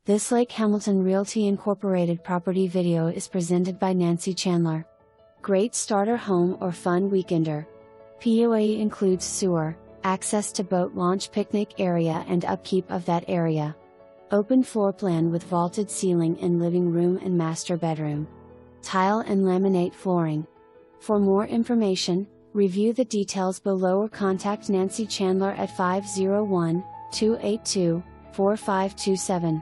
This Lake Hamilton Realty Incorporated property video is presented by Nancy Chandler. Great starter home or fun weekender. POA includes sewer, access to boat launch, picnic area and upkeep of that area. Open floor plan with vaulted ceiling in living room and master bedroom. Tile and laminate flooring. For more information, review the details below or contact Nancy Chandler at 501-282-4527.